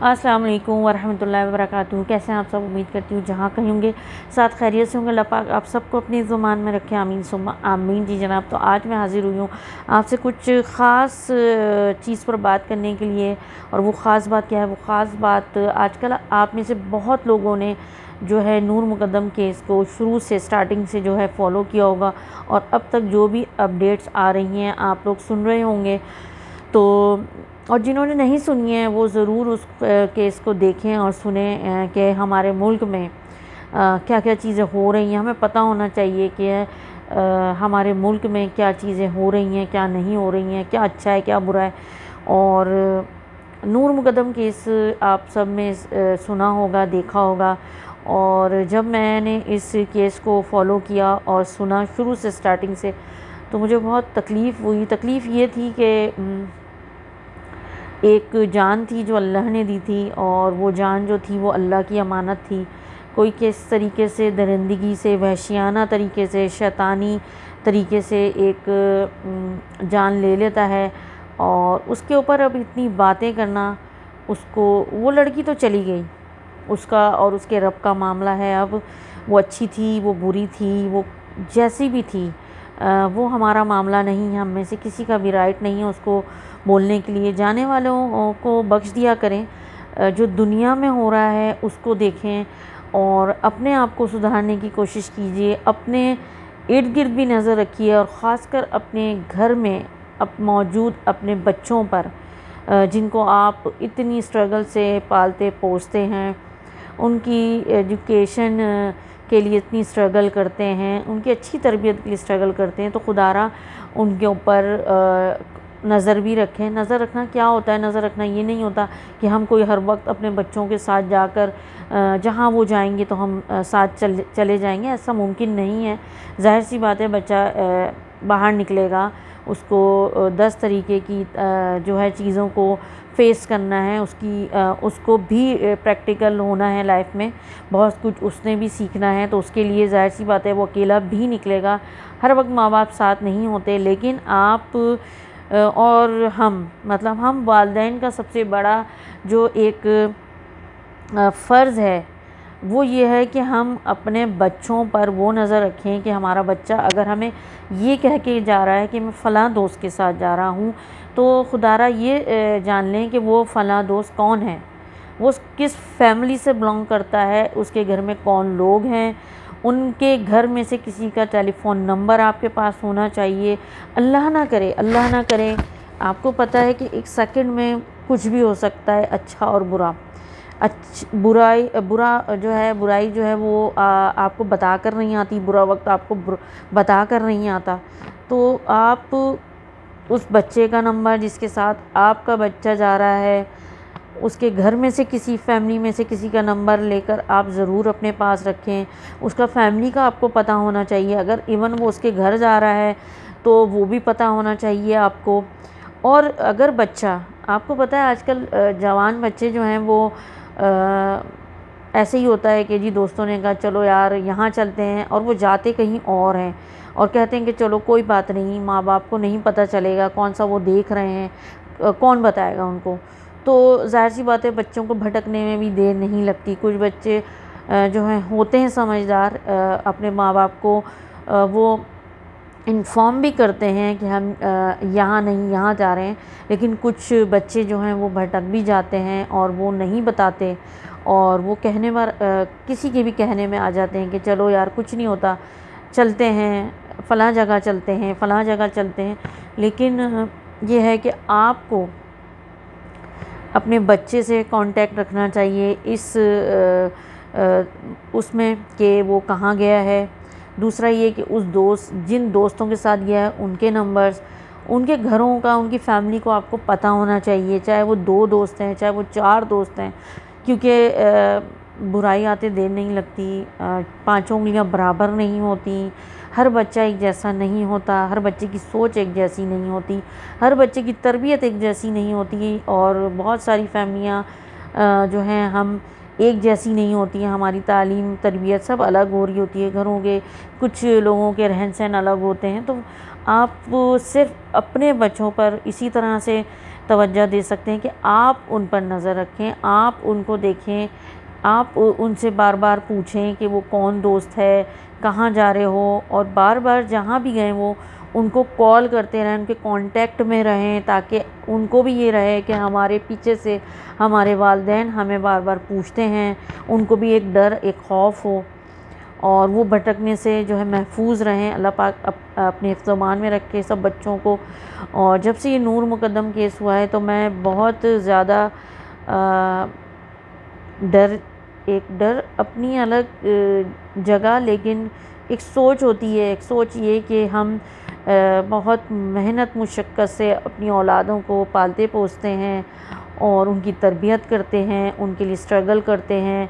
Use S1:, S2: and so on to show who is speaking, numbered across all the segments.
S1: अस्सलाम वालेकुम वरहमतुल्लाहि वबरकातुहू। कैसे हैं आप सब? उम्मीद करती हूँ जहाँ कहीं होंगे साथ खैरियत से होंगे। अल्लाह पाक आप सबको अपनी ज़ुबान में रखें, आमीन सुम्मा आमीन। जी जनाब, तो आज मैं हाज़िर हुई हूँ आपसे कुछ ख़ास चीज़ पर बात करने के लिए। और वो ख़ास बात क्या है? वो ख़ास बात, आजकल आप में से बहुत लोगों ने जो है नूर मुक़द्दम केस को शुरू से स्टार्टिंग से जो है फ़ॉलो किया होगा, और अब तक जो भी अपडेट्स आ रही हैं आप लोग सुन रहे होंगे। तो और जिन्होंने नहीं सुनी है वो ज़रूर उस केस को देखें और सुने कि हमारे मुल्क में क्या क्या चीज़ें हो रही हैं। हमें पता होना चाहिए कि हमारे मुल्क में क्या चीज़ें हो रही हैं, क्या नहीं हो रही हैं, क्या अच्छा है, क्या बुरा है। और नूर मुक़द्दम केस आप सब में सुना होगा, देखा होगा। और जब मैंने इस केस को फ़ॉलो किया और सुना शुरू से स्टार्टिंग से, तो मुझे बहुत तकलीफ़ हुई। तकलीफ़ ये थी कि एक जान थी जो अल्लाह ने दी थी, और वो जान जो थी वो अल्लाह की अमानत थी। कोई किस तरीके से दरिंदगी से, वहशियाना तरीके से, शैतानी तरीके से एक जान ले लेता है, और उसके ऊपर अब इतनी बातें करना। उसको, वो लड़की तो चली गई, उसका और उसके रब का मामला है। अब वो अच्छी थी, वो बुरी थी, वो जैसी भी थी, वो हमारा मामला नहीं है। हम में से किसी का भी राइट नहीं है उसको बोलने के लिए। जाने वालों को बख्श दिया करें, जो दुनिया में हो रहा है उसको देखें और अपने आप को सुधारने की कोशिश कीजिए। अपने इर्द गिर्द भी नज़र रखिए, और ख़ासकर अपने घर में मौजूद अपने बच्चों पर, जिनको आप इतनी स्ट्रगल से पालते पोसते हैं, उनकी एजुकेशन के लिए इतनी स्ट्रगल करते हैं, उनकी अच्छी तरबियत के लिए स्ट्रगल करते हैं। तो खुदारा उनके ऊपर नज़र भी रखें। नज़र रखना क्या होता है? नज़र रखना ये नहीं होता कि हम कोई हर वक्त अपने बच्चों के साथ जाकर जहाँ वो जाएंगे तो हम साथ चले जाएंगे, ऐसा मुमकिन नहीं है। ज़ाहिर सी बात है, बच्चा बाहर निकलेगा, उसको 10 तरीके की जो है चीज़ों को फेस करना है। उसको भी प्रैक्टिकल होना है लाइफ में, बहुत कुछ उसने भी सीखना है। तो उसके लिए ज़ाहिर सी बात है वो अकेला भी निकलेगा। हर वक्त माँ बाप साथ नहीं होते, लेकिन आप और हम वालिदैन का सबसे बड़ा जो एक फ़र्ज़ है वो ये है कि हम अपने बच्चों पर वो नज़र रखें कि हमारा बच्चा अगर हमें ये कह के जा रहा है कि मैं फ़लाँ दोस्त के साथ जा रहा हूँ, तो खुदारा ये जान लें कि वो फ़लाँ दोस्त कौन है, वो किस फैमिली से बिलोंग करता है, उसके घर में कौन लोग हैं, उनके घर में से किसी का टेलीफ़ोन नंबर आपके पास होना चाहिए। अल्लाह ना करे, अल्लाह ना करे, आपको पता है कि एक सेकंड में कुछ भी हो सकता है, अच्छा और बुरा। बुराई जो है वो आपको बता कर नहीं आती, बुरा वक्त आपको बता कर नहीं आता। तो आप उस बच्चे का नंबर जिसके साथ आपका बच्चा जा रहा है, उसके घर में से किसी फैमिली में से किसी का नंबर लेकर आप ज़रूर अपने पास रखें। उसका फैमिली का आपको पता होना चाहिए। अगर इवन वो उसके घर जा रहा है तो वो भी पता होना चाहिए आपको। और अगर बच्चा, आपको पता है आजकल जवान बच्चे जो हैं वो ऐसे ही होता है कि जी दोस्तों ने कहा चलो यार यहाँ चलते हैं, और वो जाते कहीं और हैं, और कहते हैं कि चलो कोई बात नहीं, माँ बाप को नहीं पता चलेगा कौन सा वो देख रहे हैं, कौन बताएगा उनको। तो ज़ाहिर सी बात है बच्चों को भटकने में भी देर नहीं लगती। कुछ बच्चे जो हैं होते हैं समझदार, अपने माँ बाप को वो इन्फॉर्म भी करते हैं कि हम यहाँ नहीं यहाँ जा रहे हैं, लेकिन कुछ बच्चे जो हैं वो भटक भी जाते हैं और वो नहीं बताते, और वो कहने पर किसी के भी कहने में आ जाते हैं कि चलो यार कुछ नहीं होता, चलते हैं फ़लाँ जगह चलते हैं, फ़लाँ जगह चलते हैं। लेकिन ये है कि आपको अपने बच्चे से कांटेक्ट रखना चाहिए इस उसमें कि वो कहाँ गया है। दूसरा ये कि जिन दोस्तों के साथ गया है उनके नंबर्स, उनके घरों का, उनकी फैमिली को आपको पता होना चाहिए, चाहे वो 2 दोस्त हैं, चाहे वो 4 दोस्त हैं। क्योंकि बुराई आते देर नहीं लगती, 5 उंगलियां बराबर नहीं होती। हर बच्चा एक जैसा नहीं होता, हर बच्चे की सोच एक जैसी नहीं होती, हर बच्चे की तरबियत एक जैसी नहीं होती। और बहुत सारी फैमिलियाँ जो हैं हम एक जैसी नहीं होती हैं, हमारी तालीम तरबियत सब अलग हो रही होती है, घरों के कुछ लोगों के रहन सहन अलग होते हैं। तो आप सिर्फ अपने बच्चों पर इसी तरह से तवज्जो दे सकते हैं कि आप उन पर नज़र रखें, आप उनको देखें, आप उनसे बार बार पूछें कि वो कौन दोस्त है, कहाँ जा रहे हो, और बार बार जहाँ भी गए वो उनको कॉल करते रहें, उनके कांटेक्ट में रहें, ताकि उनको भी ये रहे कि हमारे पीछे से हमारे वालिदैन हमें बार बार पूछते हैं, उनको भी एक डर, एक खौफ हो, और वो भटकने से जो है महफूज रहें। अल्लाह पाक अपने हिफ्ज़-ओ-मान में रखे सब बच्चों को। और जब से ये नूर मुकद्दम केस हुआ है तो मैं बहुत ज़्यादा डर, एक डर अपनी अलग जगह, लेकिन एक सोच होती है, एक सोच ये कि हम बहुत मेहनत मुशक्क़त से अपनी औलादों को पालते पोसते हैं और उनकी तरबियत करते हैं, उनके लिए स्ट्रगल करते हैं।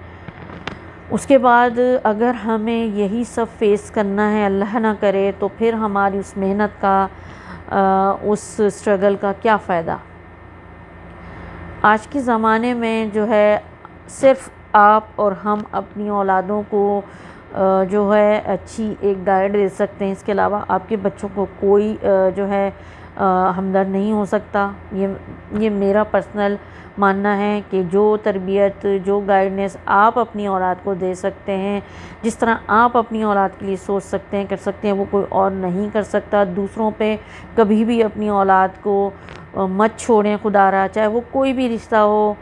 S1: उसके बाद अगर हमें यही सब फेस करना है, अल्लाह ना करे, तो फिर हमारी उस मेहनत का, उस स्ट्रगल का क्या फ़ायदा। आज के ज़माने में जो है सिर्फ़ आप और हम अपनी औलादों को जो है अच्छी एक गाइड दे सकते हैं, इसके अलावा आपके बच्चों को कोई जो है हमदर्द नहीं हो सकता। ये मेरा पर्सनल मानना है कि जो तरबियत, जो गाइडेंस आप अपनी औलाद को दे सकते हैं, जिस तरह आप अपनी औलाद के लिए सोच सकते हैं, कर सकते हैं, वो कोई और नहीं कर सकता। दूसरों पे कभी भी अपनी औलाद को मत छोड़ें खुदारा, चाहे वो कोई भी रिश्ता हो।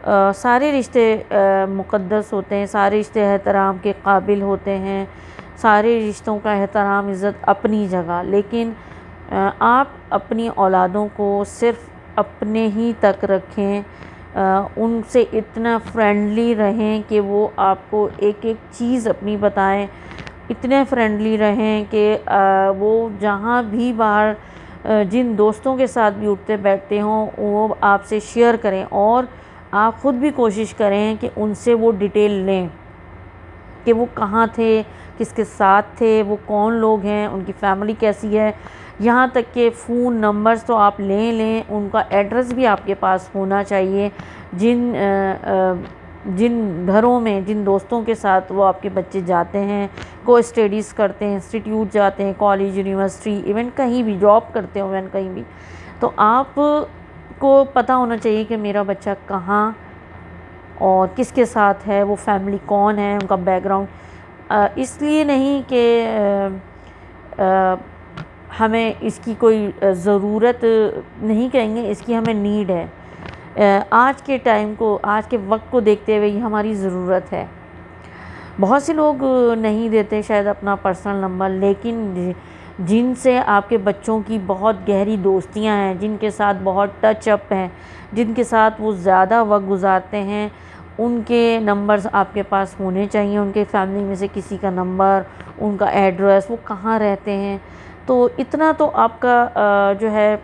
S1: सारे रिश्ते मुक़द्दस होते हैं, सारे रिश्ते एहतराम के काबिल होते हैं, सारे रिश्तों का एहतराम, इज़्ज़त अपनी जगह। लेकिन आप अपनी औलादों को सिर्फ़ अपने ही तक रखें, उनसे इतना फ्रेंडली रहें कि वो आपको एक एक चीज़ अपनी बताएं, इतने फ्रेंडली रहें कि वो जहाँ भी बाहर जिन दोस्तों के साथ भी उठते बैठते हों वो आपसे शेयर करें, और आप ख़ुद भी कोशिश करें कि उनसे वो डिटेल लें कि वो कहाँ थे, किसके साथ थे, वो कौन लोग हैं, उनकी फैमिली कैसी है। यहाँ तक कि फ़ोन नंबर्स तो आप लें, उनका एड्रेस भी आपके पास होना चाहिए। जिन घरों में, जिन दोस्तों के साथ वो आपके बच्चे जाते हैं, को स्टडीज़ करते हैं, इंस्टीट्यूट जाते हैं, कॉलेज, यूनिवर्सिटी, इवन कहीं भी जॉब करते हो, इवन कहीं भी, तो आप को पता होना चाहिए कि मेरा बच्चा कहाँ और किसके साथ है, वो फैमिली कौन है, उनका बैकग्राउंड। इसलिए नहीं कि हमें इसकी कोई ज़रूरत नहीं कहेंगे, इसकी हमें नीड है। आज के टाइम को, आज के वक्त को देखते हुए ये हमारी ज़रूरत है। बहुत से लोग नहीं देते शायद अपना पर्सनल नंबर, लेकिन जिनसे आपके बच्चों की बहुत गहरी दोस्तियां हैं, जिनके साथ बहुत टच अप हैं, जिनके साथ वो ज़्यादा वक्त गुजारते हैं, उनके नंबर्स आपके पास होने चाहिए। उनके फैमिली में से किसी का नंबर, उनका एड्रेस, वो कहाँ रहते हैं। तो इतना तो आपका जो है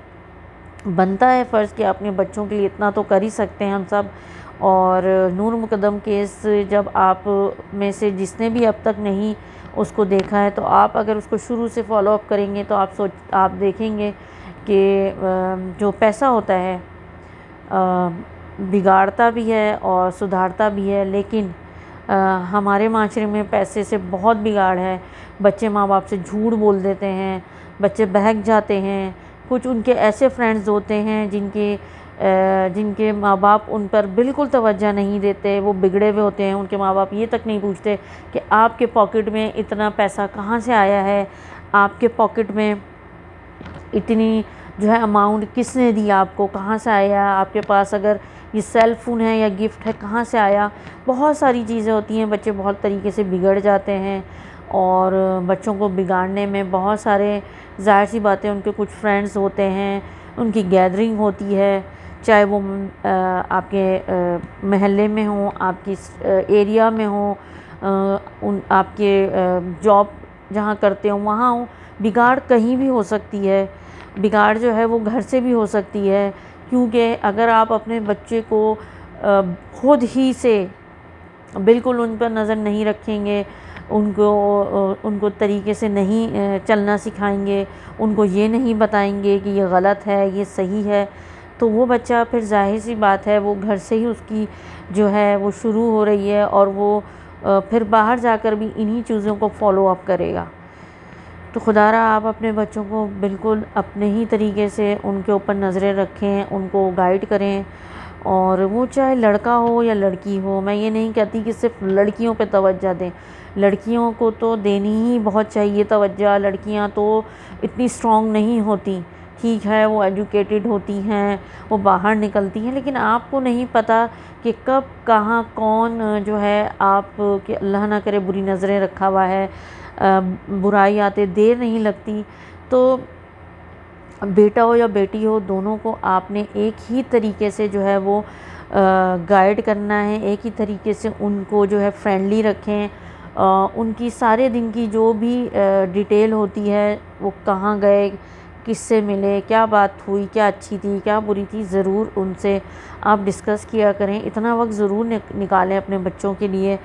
S1: बनता है फ़र्ज़ कि अपने बच्चों के लिए इतना तो कर ही सकते हैं हम सब। और नूर मुकद्दम केस जब आप में से जिसने भी अब तक नहीं उसको देखा है, तो आप अगर उसको शुरू से फॉलो अप करेंगे तो आप देखेंगे कि जो पैसा होता है बिगाड़ता भी है और सुधारता भी है। लेकिन हमारे माशरे में पैसे से बहुत बिगाड़ है। बच्चे माँ बाप से झूठ बोल देते हैं, बच्चे बहक जाते हैं। कुछ उनके ऐसे फ्रेंड्स होते हैं जिनके माँ बाप उन पर बिल्कुल तवज्जो नहीं देते, वो बिगड़े हुए होते हैं। उनके माँ बाप ये तक नहीं पूछते कि आपके पॉकेट में इतना पैसा कहाँ से आया है, आपके पॉकेट में इतनी जो है अमाउंट किसने दी आपको, कहाँ से आया, आपके पास अगर ये सेल फ़ोन है या गिफ्ट है कहाँ से आया। बहुत सारी चीज़ें होती हैं। बच्चे बहुत तरीके से बिगड़ जाते हैं और बच्चों को बिगाड़ने में बहुत सारे, ज़ाहिर सी बातें, उनके कुछ फ्रेंड्स होते हैं, उनकी गैदरिंग होती है, चाहे वो आपके महल्ले में हो, आपकी एरिया में हो, आपके जॉब जहाँ करते हो वहाँ हो। बिगाड़ कहीं भी हो सकती है। बिगाड़ जो है वो घर से भी हो सकती है, क्योंकि अगर आप अपने बच्चे को खुद ही से बिल्कुल उन पर नज़र नहीं रखेंगे, उनको तरीके से नहीं चलना सिखाएंगे, उनको ये नहीं बताएंगे कि ये गलत है, ये सही है, तो वो बच्चा फिर जाहिर सी बात है वो घर से ही उसकी जो है वो शुरू हो रही है और वो फिर बाहर जाकर भी इन्हीं चीज़ों को फॉलो अप करेगा। तो खुदारा आप अपने बच्चों को बिल्कुल अपने ही तरीके से उनके ऊपर नज़रें रखें, उनको गाइड करें। और वो चाहे लड़का हो या लड़की हो, मैं ये नहीं कहती कि सिर्फ लड़कियों पे तवज्जो दें, लड़कियों को तो देनी ही बहुत चाहिए तवज्जो। लड़कियां तो इतनी स्ट्रॉन्ग नहीं होती, ठीक है वो एजुकेटेड होती हैं, वो बाहर निकलती हैं, लेकिन आपको नहीं पता कि कब कहाँ कौन जो है आप कि अल्लाह ना करे बुरी नज़रें रखा हुआ है। बुराई आते देर नहीं लगती। तो बेटा हो या बेटी हो, दोनों को आपने एक ही तरीके से जो है वो गाइड करना है, एक ही तरीके से उनको जो है फ्रेंडली रखें। उनकी सारे दिन की जो भी डिटेल होती है, वो कहाँ गए, किससे मिले, क्या बात हुई, क्या अच्छी थी क्या बुरी थी, ज़रूर उनसे आप डिस्कस किया करें। इतना वक्त ज़रूर निकालें अपने बच्चों के लिए।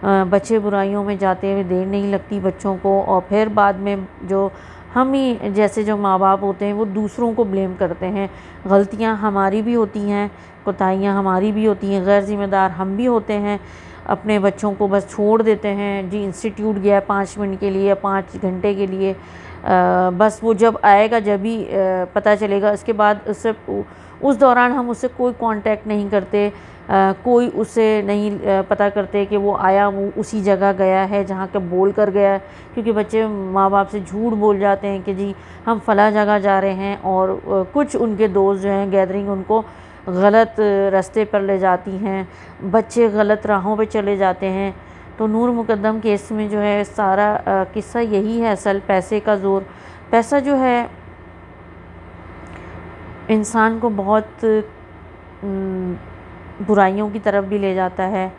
S1: बच्चे बुराइयों में जाते हुए देर नहीं लगती बच्चों को। और फिर बाद में जो हम ही जैसे जो माँ बाप होते हैं वो दूसरों को ब्लेम करते हैं। गलतियाँ हमारी भी होती हैं, कोताहियाँ हमारी भी होती हैं, गैर ज़िम्मेदार हम भी होते हैं। अपने बच्चों को बस छोड़ देते हैं, जी इंस्टीट्यूट गया 5 मिनट के लिए, 5 घंटे के लिए, बस वो जब आएगा जब भी पता चलेगा। इसके बाद उससे उस दौरान हम उससे कोई कांटेक्ट नहीं करते, कोई उससे नहीं पता करते कि वो आया, वो उसी जगह गया है जहाँ के बोल कर गया है। क्योंकि बच्चे माँ बाप से झूठ बोल जाते हैं कि जी हम फ़लाँ जगह जा रहे हैं, और कुछ उनके दोस्त जो हैं गैदरिंग उनको गलत रास्ते पर ले जाती हैं, बच्चे गलत राहों पे चले जाते हैं। तो नूर मुकद्दम केस में जो है सारा किस्सा यही है। असल पैसे का ज़ोर, पैसा जो है इंसान को बहुत बुराइयों की तरफ भी ले जाता है।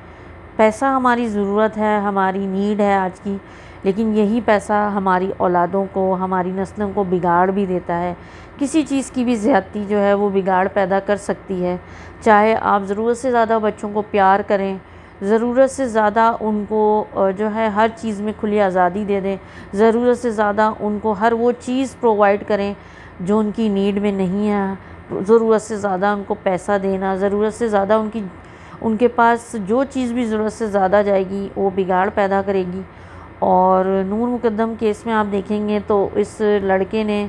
S1: पैसा हमारी ज़रूरत है, हमारी नीड है आज की, लेकिन यही पैसा हमारी औलादों को, हमारी नस्लों को बिगाड़ भी देता है। किसी चीज़ की भी ज़्यादती जो है वो बिगाड़ पैदा कर सकती है। चाहे आप ज़रूरत से ज़्यादा बच्चों को प्यार करें, ज़रूरत से ज़्यादा उनको जो है हर चीज़ में खुली आज़ादी दे दें, ज़रूरत से ज़्यादा उनको हर वो चीज़ प्रोवाइड करें जो उनकी नीड में नहीं है, ज़रूरत से ज़्यादा उनको पैसा देना, ज़रूरत से ज़्यादा उनके पास जो चीज़ भी ज़रूरत से ज़्यादा जाएगी वो बिगाड़ पैदा करेगी। और नूर मुकद्दम केस में आप देखेंगे तो इस लड़के ने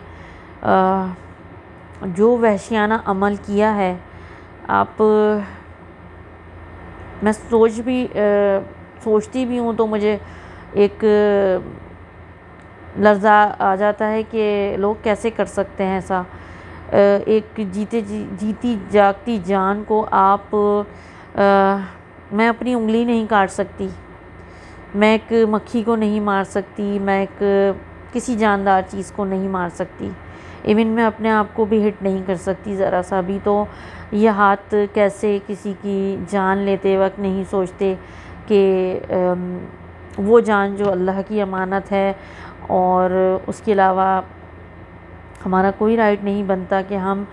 S1: जो वहशियाना अमल किया है, आप मैं सोचती भी हूँ तो मुझे एक लर्ज़ा आ जाता है कि लोग कैसे कर सकते हैं ऐसा। एक जीती जागती जान को आप मैं अपनी उंगली नहीं काट सकती, मैं एक मक्खी को नहीं मार सकती, मैं एक किसी जानदार चीज़ को नहीं मार सकती, इवन मैं अपने आप को भी हिट नहीं कर सकती ज़रा सा भी। तो ये हाथ कैसे किसी की जान लेते वक्त नहीं सोचते कि वो जान जो अल्लाह की अमानत है, और उसके अलावा हमारा कोई राइट नहीं बनता कि हम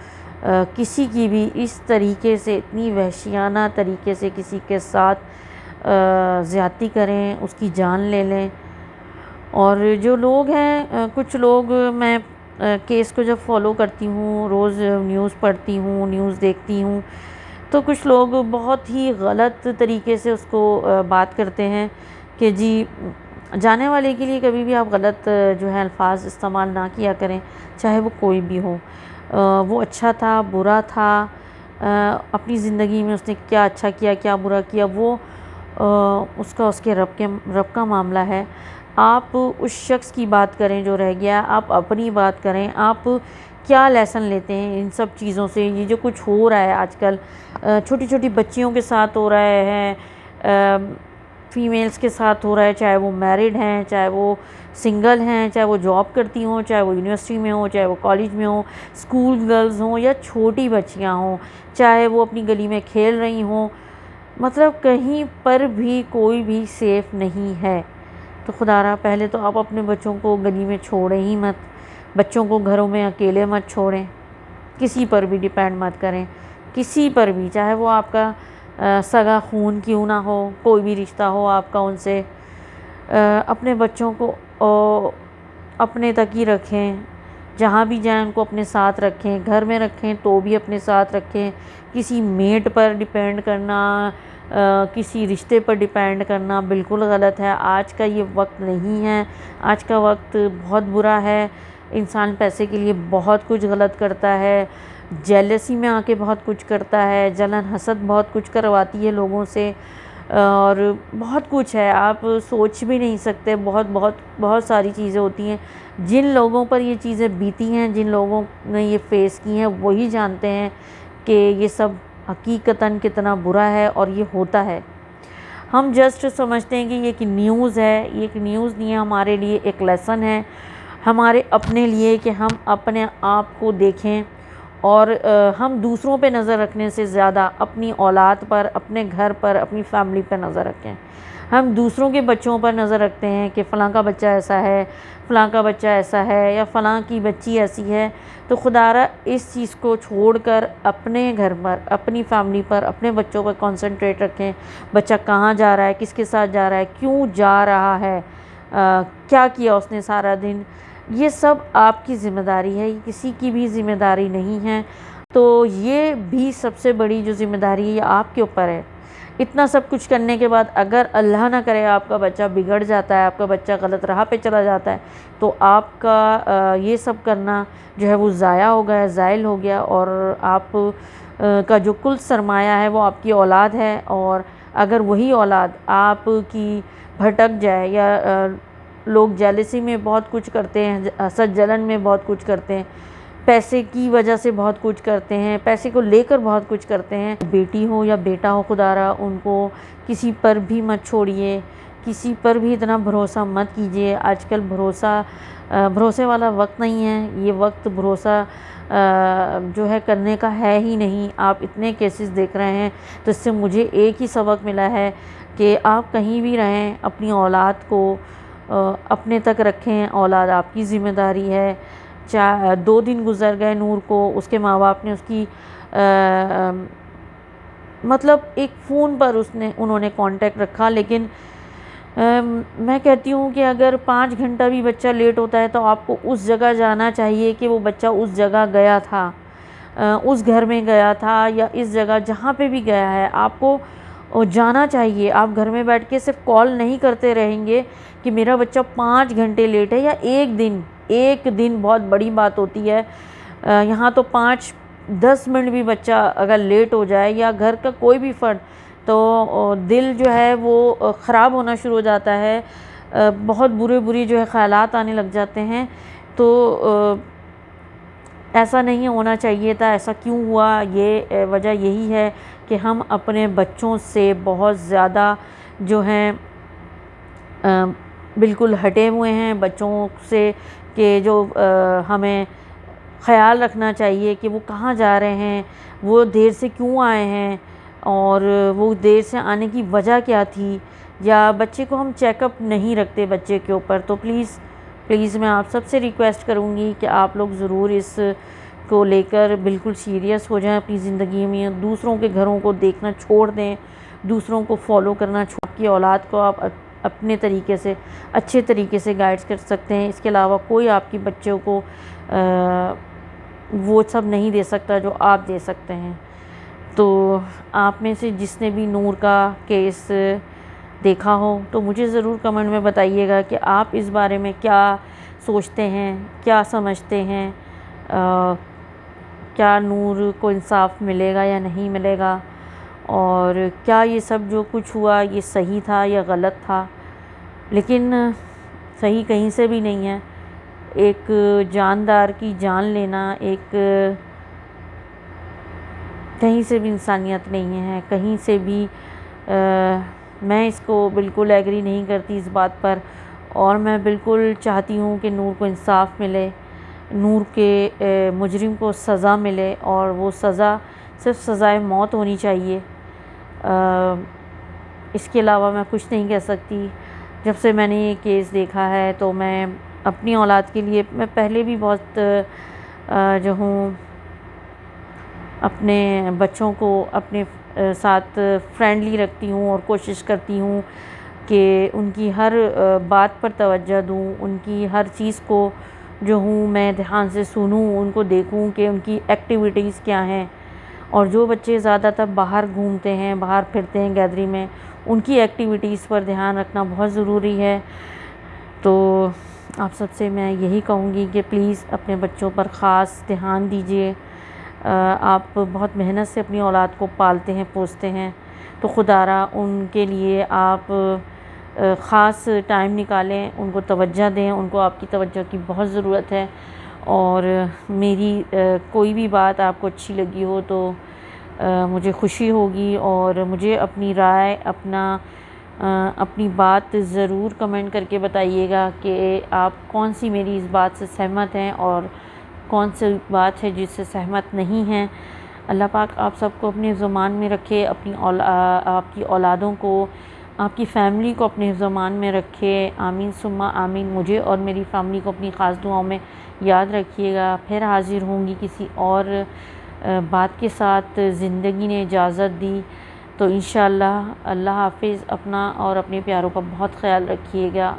S1: किसी की भी इस तरीके से, इतनी वहशियाना तरीके से किसी के साथ ज़्यादती करें, उसकी जान ले लें। और जो लोग हैं, कुछ लोग, मैं केस को जब फॉलो करती हूँ, रोज़ न्यूज़ पढ़ती हूँ, न्यूज़ देखती हूँ, तो कुछ लोग बहुत ही गलत तरीके से उसको बात करते हैं कि जी जाने वाले के लिए कभी भी आप गलत जो है अल्फाज इस्तेमाल ना किया करें, चाहे वो कोई भी हो। वो अच्छा था, बुरा था, अपनी ज़िंदगी में उसने क्या अच्छा किया, क्या बुरा किया, वो उसका उसके रब का मामला है। आप उस शख्स की बात करें जो रह गया, आप अपनी बात करें। आप क्या लेसन लेते हैं इन सब चीज़ों से? ये जो कुछ हो रहा है आजकल, छोटी छोटी बच्चियों के साथ हो रहा है, फ़ीमेल्स के साथ हो रहा है, चाहे वो मैरिड हैं, चाहे वो सिंगल हैं, चाहे वो जॉब करती हों, चाहे वो यूनिवर्सिटी में हो, चाहे वो कॉलेज में हो, स्कूल गर्ल्स हों या छोटी बच्चियां हों, चाहे वो अपनी गली में खेल रही हों, मतलब कहीं पर भी कोई भी सेफ़ नहीं है। तो खुदारा पहले तो आप अपने बच्चों को गली में छोड़ें ही मत, बच्चों को घरों में अकेले मत छोड़ें, किसी पर भी डिपेंड मत करें, किसी पर भी, चाहे वो आपका सगा खून क्यों ना हो, कोई भी रिश्ता हो आपका उनसे। अपने बच्चों को अपने तक ही रखें, जहाँ भी जाएं उनको अपने साथ रखें, घर में रखें तो भी अपने साथ रखें। किसी मेड पर डिपेंड करना, किसी रिश्ते पर डिपेंड करना बिल्कुल गलत है। आज का ये वक्त नहीं है, आज का वक्त बहुत बुरा है। इंसान पैसे के लिए बहुत कुछ गलत करता है, जेलसी में आके बहुत कुछ करता है, जलन हसद बहुत कुछ करवाती है लोगों से, और बहुत कुछ है आप सोच भी नहीं सकते। बहुत बहुत बहुत सारी चीज़ें होती हैं। जिन लोगों पर ये चीज़ें बीती हैं, जिन लोगों ने ये फेस की हैं, वही जानते हैं कि ये सब हकीकतन कितना बुरा है और ये होता है। हम जस्ट समझते हैं कि ये एक न्यूज़ है, ये एक न्यूज़ नहीं है, हमारे लिए एक लेसन है, हमारे अपने लिए कि हम अपने आप को देखें और हम दूसरों पे नज़र रखने से ज़्यादा अपनी औलाद पर, अपने घर पर, अपनी फैमिली पर नज़र रखें। हम दूसरों के बच्चों पर नज़र रखते हैं कि फ़लाँ का बच्चा ऐसा है, फ़लाँ का बच्चा ऐसा है, या फ़लाँ की बच्ची ऐसी है। तो खुदारा इस चीज़ को छोड़कर अपने घर पर, अपनी फैमिली पर, अपने बच्चों पर कंसंट्रेट रखें। बच्चा कहाँ जा रहा है, किसके साथ जा रहा है, क्यों जा रहा है, क्या किया उसने सारा दिन, ये सब आपकी ज़िम्मेदारी है, ये किसी की भी ज़िम्मेदारी नहीं है। तो ये भी सबसे बड़ी जो ज़िम्मेदारी है ये आपके ऊपर है। इतना सब कुछ करने के बाद अगर अल्लाह ना करे आपका बच्चा बिगड़ जाता है, आपका बच्चा गलत राह पे चला जाता है, तो आपका ये सब करना जो है वो ज़ाया हो गया, ज़ाइल हो गया, और आप का जो कुल सरमाया है वो आपकी औलाद है। और अगर वही औलाद आपकी भटक जाए, या लोग जेलसी में बहुत कुछ करते हैं, हसद जलन में बहुत कुछ करते हैं, पैसे की वजह से बहुत कुछ करते हैं, पैसे को लेकर बहुत कुछ करते हैं, बेटी हो या बेटा हो, खुदारा उनको किसी पर भी मत छोड़िए, किसी पर भी इतना भरोसा मत कीजिए। आजकल भरोसे वाला वक्त नहीं है, ये वक्त भरोसा जो है करने का है ही नहीं। आप इतने केसेस देख रहे हैं, तो इससे मुझे एक ही सबक मिला है कि आप कहीं भी रहें, अपनी औलाद को अपने तक रखें। औलाद आपकी ज़िम्मेदारी है। 2 दिन गुज़र गए नूर को, उसके माँ बाप ने उसकी मतलब एक फ़ोन पर उन्होंने कांटेक्ट रखा, लेकिन मैं कहती हूँ कि अगर 5 घंटा भी बच्चा लेट होता है तो आपको उस जगह जाना चाहिए कि वो बच्चा उस जगह गया था, उस घर में गया था, या इस जगह जहाँ पे भी गया है आपको जाना चाहिए। आप घर में बैठ के सिर्फ कॉल नहीं करते रहेंगे कि मेरा बच्चा 5 घंटे लेट है, या एक दिन बहुत बड़ी बात होती है। यहाँ तो 5-10 मिनट भी बच्चा अगर लेट हो जाए, या घर का कोई भी फ़र्द, तो दिल जो है वो ख़राब होना शुरू हो जाता है, बहुत बुरे जो है ख़यालात आने लग जाते हैं। तो ऐसा नहीं होना चाहिए था। ऐसा क्यों हुआ, ये वजह यही है कि हम अपने बच्चों से बहुत ज़्यादा जो हैं बिल्कुल हटे हुए हैं। बच्चों से कि जो हमें ख़याल रखना चाहिए कि वो कहाँ जा रहे हैं, वो देर से क्यों आए हैं, और वो देर से आने की वजह क्या थी, या बच्चे को हम चेकअप नहीं रखते बच्चे के ऊपर। तो प्लीज़ मैं आप सबसे रिक्वेस्ट करूँगी कि आप लोग ज़रूर इस को लेकर बिल्कुल सीरियस हो जाएं अपनी ज़िंदगी में। दूसरों के घरों को देखना छोड़ दें, दूसरों को फॉलो करना छोड़, आपकी औलाद को आप अपने तरीके से, अच्छे तरीके से गाइड कर सकते हैं। इसके अलावा कोई आपकी बच्चों को वो सब नहीं दे सकता जो आप दे सकते हैं। तो आप में से जिसने भी नूर का केस देखा हो तो मुझे ज़रूर कमेंट में बताइएगा कि आप इस बारे में क्या सोचते हैं, क्या समझते हैं, क्या नूर को इंसाफ मिलेगा या नहीं मिलेगा, और क्या ये सब जो कुछ हुआ ये सही था या गलत था। लेकिन सही कहीं से भी नहीं है। एक जानदार की जान लेना एक कहीं से भी इंसानियत नहीं है, कहीं से भी मैं इसको बिल्कुल एग्री नहीं करती इस बात पर। और मैं बिल्कुल चाहती हूँ कि नूर को इंसाफ मिले, नूर के मुजरिम को सज़ा मिले, और वो सज़ा सिर्फ सज़ाए मौत होनी चाहिए। इसके अलावा मैं कुछ नहीं कह सकती। जब से मैंने ये केस देखा है तो मैं अपनी औलाद के लिए, मैं पहले भी बहुत जो हूँ अपने बच्चों को अपने साथ फ्रेंडली रखती हूँ, और कोशिश करती हूँ कि उनकी हर बात पर तवज्जो दूँ, उनकी हर चीज़ को जो हूँ मैं ध्यान से सुनूँ, उनको देखूँ कि उनकी एक्टिविटीज़ क्या हैं। और जो बच्चे ज़्यादातर बाहर घूमते हैं, बाहर फिरते हैं गैदरिंग में, उनकी एक्टिविटीज़ पर ध्यान रखना बहुत ज़रूरी है। तो आप सबसे मैं यही कहूँगी कि प्लीज़ अपने बच्चों पर ख़ास ध्यान दीजिए। आप बहुत मेहनत से अपनी औलाद को पालते हैं, पोसते हैं, तो खुदारा उनके लिए आप ख़ास टाइम निकालें, उनको तवज्जो दें, उनको आपकी तवज्जो की बहुत ज़रूरत है। और मेरी कोई भी बात आपको अच्छी लगी हो तो मुझे खुशी होगी, और मुझे अपनी राय, अपनी बात ज़रूर कमेंट करके बताइएगा कि आप कौन सी मेरी इस बात से सहमत हैं और कौन सी बात है जिससे सहमत नहीं हैं। अल्लाह पाक आप सबको अपने ज़ुबान में रखे, आपकी औलादों को, आपकी फ़ैमिली को अपने ज़ुबान में रखे। आमीन सुम्मा आमीन। मुझे और मेरी फ़ैमिली को अपनी ख़ास दुआओं में याद रखिएगा। फिर हाज़िर होंगी किसी और बात के साथ। ज़िंदगी ने इजाज़त दी तो इंशाअल्लाह। अल्लाह हाफ़िज़। अपना और अपने प्यारों का बहुत ख़याल रखिएगा।